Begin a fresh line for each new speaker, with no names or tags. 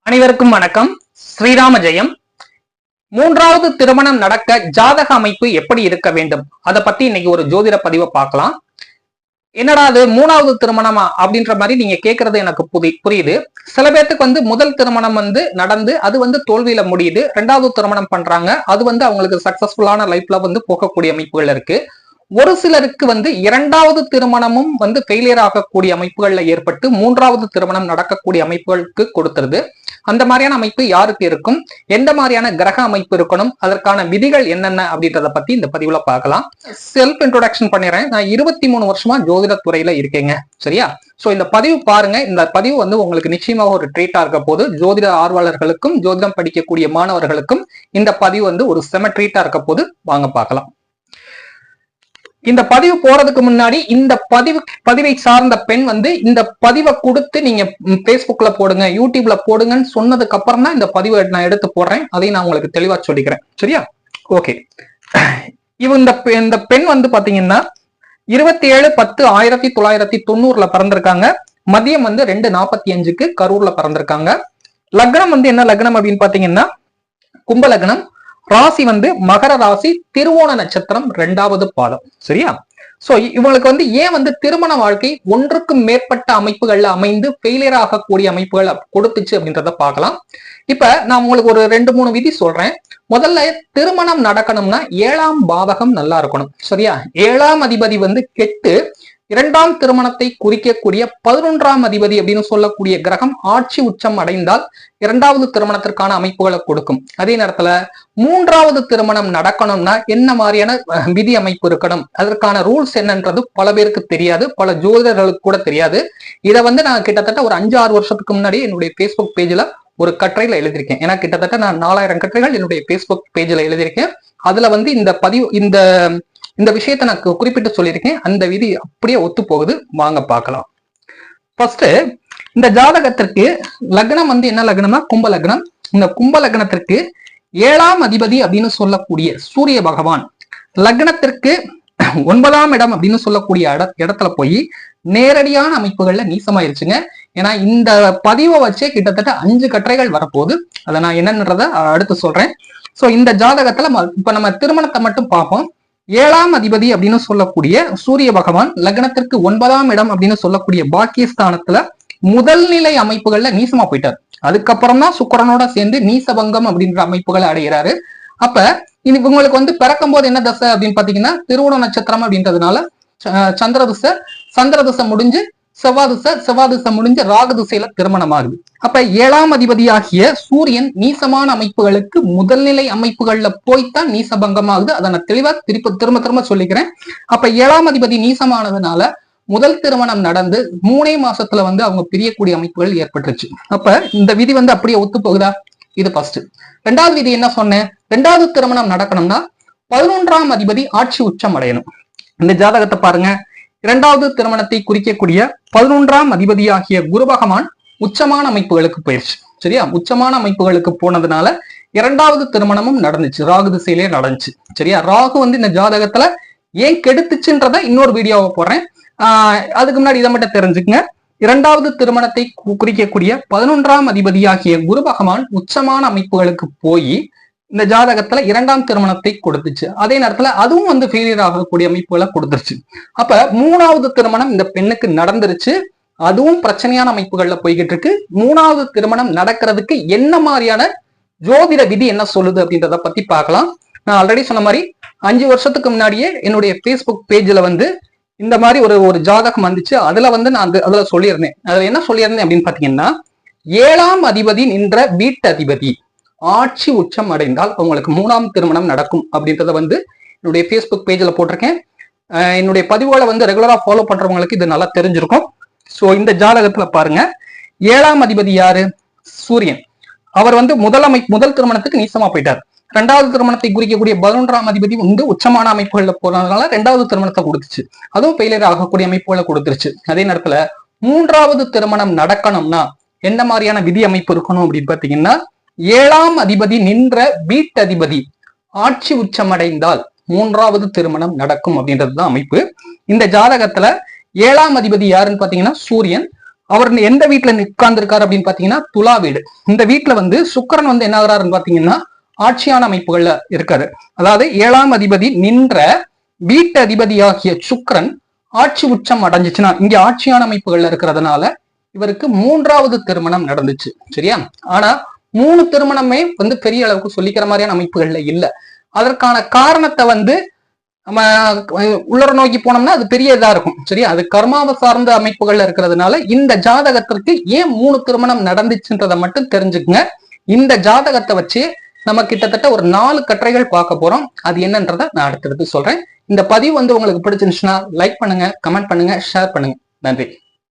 அனைவருக்கும் வணக்கம். ஸ்ரீராம ஜெயம். மூன்றாவது திருமணம் நடக்க ஜாதக அமைப்பு எப்படி இருக்க வேண்டும் அதை பத்தி இன்னைக்கு ஒரு ஜோதிட பதிவை பார்க்கலாம். என்னடா அது மூணாவது திருமணமா அப்படின்ற மாதிரி நீங்க கேட்கறது எனக்கு புரியுது. சில பேர்த்துக்கு முதல் திருமணம் நடந்து அது தோல்வியில முடியுது. ரெண்டாவது திருமணம் பண்றாங்க, அது அவங்களுக்கு சக்சஸ்ஃபுல்லான லைஃப்ல போகக்கூடிய அமைப்புகள் இருக்கு. ஒரு சிலருக்கு இரண்டாவது திருமணமும் ஃபெயிலியர் ஆகக்கூடிய அமைப்புகள்ல ஏற்பட்டு மூன்றாவது திருமணம் நடக்கக்கூடிய அமைப்புகளுக்கு கொடுத்துருது. அந்த மாதிரியான அமைப்பு யாருக்கு இருக்கும், எந்த மாதிரியான கிரக அமைப்பு இருக்கணும், அதற்கான விதிகள் என்னென்ன அப்படின்றத பத்தி இந்த பதிவுல பார்க்கலாம். செல்ஃப் இன்ட்ரோடக்ஷன் பண்ணிடுறேன். நான் 23 வருஷமா ஜோதிட துறையில இருக்கேங்க. சரியா? சோ இந்த பதிவு பாருங்க. இந்த பதிவு உங்களுக்கு நிச்சயமாக ஒரு ட்ரீட்டா இருக்க போது. ஜோதிட ஆர்வலர்களுக்கும் ஜோதிடம் படிக்கக்கூடிய மாணவர்களுக்கும் இந்த பதிவு ஒரு செம ட்ரீட்டா இருக்க போது. வாங்க பார்க்கலாம். இந்த பதிவு போறதுக்கு முன்னாடி இந்த பதிவை சார்ந்த பெண் இந்த பதிவை கொடுத்து நீங்க பேஸ்புக்ல போடுங்க, யூடியூப்ல போடுங்கன்னு சொன்னதுக்கு அப்புறம் தான் இந்த பதிவை நான் எடுத்து போடுறேன். அதையும் நான் உங்களுக்கு தெளிவா சொல்லிக்கிறேன். சரியா? ஓகே. இந்த பெண் பாத்தீங்கன்னா 27/10/1990 பிறந்திருக்காங்க. மதியம் 2:45 கரூர்ல பிறந்திருக்காங்க. லக்னம் என்ன லக்னம் அப்படின்னு பாத்தீங்கன்னா கும்ப லக்னம். ராசி மகர ராசி, திருவோண நட்சத்திரம் 2வது பாதம். சரியா? சோ இவங்களுக்கு ஏன் திருமண வாழ்க்கை ஒன்றுக்கும் மேற்பட்ட அமைப்புகள்ல அமைந்து ஃபெயிலியர் ஆகக்கூடிய அமைப்புகள் கொடுத்துச்சு அப்படின்றத பார்க்கலாம். இப்ப நான் உங்களுக்கு ஒரு 2-3 விதி சொல்றேன். முதல்ல திருமணம் நடக்கணும்னா 7ஆம் பாவகம் நல்லா இருக்கணும். சரியா? 7ஆம் அதிபதி கெட்டு இரண்டாம் திருமணத்தை குறிக்கக்கூடிய 11ஆம் அதிபதி அப்படின்னு சொல்லக்கூடிய கிரகம் ஆட்சி உச்சம் அடைந்தால் இரண்டாவது திருமணத்திற்கான அமைப்புகளை கொடுக்கும். அதே நேரத்துல மூன்றாவது திருமணம் நடக்கணும்னா என்ன மாதிரியான விதி அமைப்பு இருக்கணும், அதற்கான ரூல்ஸ் என்னன்றது பல பேருக்கு தெரியாது, பல ஜோதிடர்களுக்கு கூட தெரியாது. இதை நான் கிட்டத்தட்ட ஒரு 5-6 வருஷத்துக்கு முன்னாடி என்னுடைய பேஸ்புக் பேஜ்ல ஒரு கட்டுரையில எழுதியிருக்கேன். ஏன்னா கிட்டத்தட்ட நான் 4000 கட்டுரைகள் என்னுடைய பேஸ்புக் பேஜ்ல எழுதியிருக்கேன். அதுல இந்த விஷயத்தை நான் குறிப்பிட்டு சொல்லியிருக்கேன். அந்த விதி அப்படியே ஒத்து போகுது. வாங்க பார்க்கலாம். ஃபர்ஸ்ட் இந்த ஜாதகத்திற்கு லக்னம் என்ன லக்னம்னா கும்ப லக்னம். இந்த கும்ப லக்னத்திற்கு 7ஆம் அதிபதி அப்படின்னு சொல்லக்கூடிய சூரிய பகவான் லக்னத்திற்கு 9ஆம் இடம் அப்படின்னு சொல்லக்கூடிய இடத்துல போய் நேரடியான அமைப்புகள்ல நீசமாயிருச்சுங்க. ஏன்னா இந்த பதிவை வச்சே கிட்டத்தட்ட 5 கட்டுரைகள் வரப்போகுது. அதை நான் என்னன்றத அடுத்து சொல்றேன். சோ இந்த ஜாதகத்துல இப்ப நம்ம திருமணத்தை மட்டும் பார்ப்போம். 7ஆம் அதிபதி அப்படின்னு சொல்லக்கூடிய சூரிய பகவான் லக்னத்திற்கு 9ஆம் இடம் அப்படின்னு சொல்லக்கூடிய பாக்கியஸ்தானத்துல முதல் நிலை அமைப்புகள்ல நீசமா போயிட்டார். அதுக்கப்புறம் தான் சுக்கிரனோட சேர்ந்து நீசபங்கம் அப்படின்ற அமைப்புகளை அடைகிறாரு. அப்ப இவங்களுக்கு பிறக்கும் போது என்ன தசை அப்படின்னு பாத்தீங்கன்னா திருவோண நட்சத்திரம் அப்படின்றதுனால சந்திர திசை முடிஞ்சு செவ்வாய் திசை முடிஞ்சு ராகு திசையில திருமணம் ஆகுது. அப்ப 7ஆம் அதிபதியாகிய சூரியன் நீசமான அமைப்புகளுக்கு முதல்நிலை அமைப்புகள்ல போய்தான் நீசபங்கம் ஆகுது. அதை நான் தெளிவா திரும்ப சொல்லிக்கிறேன். அப்ப 7ஆம் அதிபதி நீசமானதுனால முதல் திருமணம் நடந்து 3 மாசத்துல அவங்க பிரியக்கூடிய அமைப்புகள் ஏற்பட்டுருச்சு. அப்ப இந்த விதி அப்படியே ஒத்து போகுதா? இது ஃபர்ஸ்ட். 2வது விதி என்ன சொன்னேன்? 2வது திருமணம் நடக்கணும்னா 11ஆம் அதிபதி ஆட்சி உச்சம் அடையணும். இந்த ஜாதகத்தை பாருங்க. 2வது திருமணத்தை குறிக்கக்கூடிய 11ஆம் அதிபதியாகிய குரு பகவான் உச்சமான அமைப்புகளுக்கு போயிருச்சு. சரியா? உச்சமான அமைப்புகளுக்கு போனதுனால 2வது திருமணமும் நடந்துச்சு, ராகு திசையிலே நடந்துச்சு. சரியா? ராகு இந்த ஜாதகத்துல ஏன் கெடுத்துச்சுன்றத இன்னொரு வீடியோவை போடுறேன். அதுக்கு முன்னாடி இதை மட்டும் தெரிஞ்சுக்கங்க. 2வது திருமணத்தை குறிக்கக்கூடிய 11ஆம் அதிபதியாகிய குரு பகவான் உச்சமான அமைப்புகளுக்கு போய் இந்த ஜாதகத்துல 2ஆம் திருமணத்தை கொடுத்துச்சு. அதே நேரத்துல அதுவும் ஃபெயிலியர் ஆகக்கூடிய அமைப்புகளை கொடுத்துருச்சு. அப்ப 3வது திருமணம் இந்த பெண்ணுக்கு நடந்துருச்சு. அதுவும் பிரச்சனையான அமைப்புகள்ல போய்கிட்டு இருக்கு. 3வது திருமணம் நடக்கிறதுக்கு என்ன மாதிரியான ஜோதிட விதி என்ன சொல்லுது அப்படின்றத பத்தி பார்க்கலாம். நான் ஆல்ரெடி சொன்ன மாதிரி 5 வருஷத்துக்கு முன்னாடியே என்னுடைய பேஸ்புக் பேஜ்ல இந்த மாதிரி ஒரு ஜாதகம் வந்துச்சு. அதுல நான் அதுல சொல்லியிருந்தேன். அதுல என்ன சொல்லியிருந்தேன் அப்படின்னு பாத்தீங்கன்னா 7ஆம் அதிபதி நின்ற வீட்டு அதிபதி ஆட்சி உச்சம் அடைந்தால் அவங்களுக்கு 3ஆம் திருமணம் நடக்கும் அப்படின்றத என்னுடைய பேஸ்புக் பேஜ்ல போட்டிருக்கேன். என்னுடைய பதிவுகளை ரெகுலரா ஃபாலோ பண்றவங்களுக்கு இது நல்லா தெரிஞ்சிருக்கும். சோ இந்த ஜாதகத்துல பாருங்க, 7ஆம் அதிபதி யாரு? சூரியன். அவர் முதல் திருமணத்துக்கு நீசமா போயிட்டார். 2வது திருமணத்தை குறிக்கக்கூடிய 11ஆம் அதிபதி உச்சமான அமைப்புகள்ல போனதுனால 2வது திருமணத்தை கொடுத்துச்சு. அதுவும் ஃபெயிலியர் ஆகக்கூடிய அமைப்புகளை கொடுத்துருச்சு. அதே நேரத்துல 3வது திருமணம் நடக்கணும்னா என்ன மாதிரியான விதி அமைப்பு இருக்கணும் அப்படின்னு பாத்தீங்கன்னா 7ஆம் அதிபதி நின்ற வீட்டதிபதி ஆட்சி உச்சமடைந்தால் 3வது திருமணம் நடக்கும் அப்படின்றதுதான் அமைப்பு. இந்த ஜாதகத்துல 7ஆம் அதிபதி யாருன்னு பாத்தீங்கன்னா சூரியன். அவர் எந்த வீட்டுல உட்கார்ந்து இருக்காரு அப்படின்னு பாத்தீங்கன்னா துலா வீடு. இந்த வீட்டுல வந்து சுக்கிரன் வந்து என்ன ஆகுறாருன்னு பாத்தீங்கன்னா ஆட்சியான அமைப்புகள்ல இருக்காரு. அதாவது 7ஆம் அதிபதி நின்ற வீட்டு அதிபதியாகிய சுக்கிரன் ஆட்சி உச்சம் அடைஞ்சிச்சுன்னா இங்க ஆட்சியான அமைப்புகள்ல இருக்கிறதுனால இவருக்கு 3வது திருமணம் நடந்துச்சு. சரியா? ஆனா 3 திருமணமே வந்து பெரிய அளவுக்கு சொல்லிக்கிற மாதிரியான அமைப்புகள்ல இல்ல. அதற்கான காரணத்தை வந்து நம்ம உள்ளர நோக்கி போனோம்னா அது பெரிய இதா இருக்கும். சரியா? அது கர்மாவை சார்ந்த அமைப்புகள்ல இருக்கிறதுனால இந்த ஜாதகத்திற்கு ஏன் 3 திருமணம் நடந்துச்சுன்றதை மட்டும் தெரிஞ்சுக்குங்க. இந்த ஜாதகத்தை வச்சு நம்ம கிட்டத்தட்ட ஒரு 4 கட்டுரைகள் பார்க்க போறோம். அது என்னன்றதை நான் அடுத்தடுத்து சொல்றேன். இந்த பதிவு வந்து உங்களுக்கு பிடிச்சிருந்துச்சுன்னா லைக் பண்ணுங்க, கமெண்ட் பண்ணுங்க, ஷேர் பண்ணுங்க. நன்றி.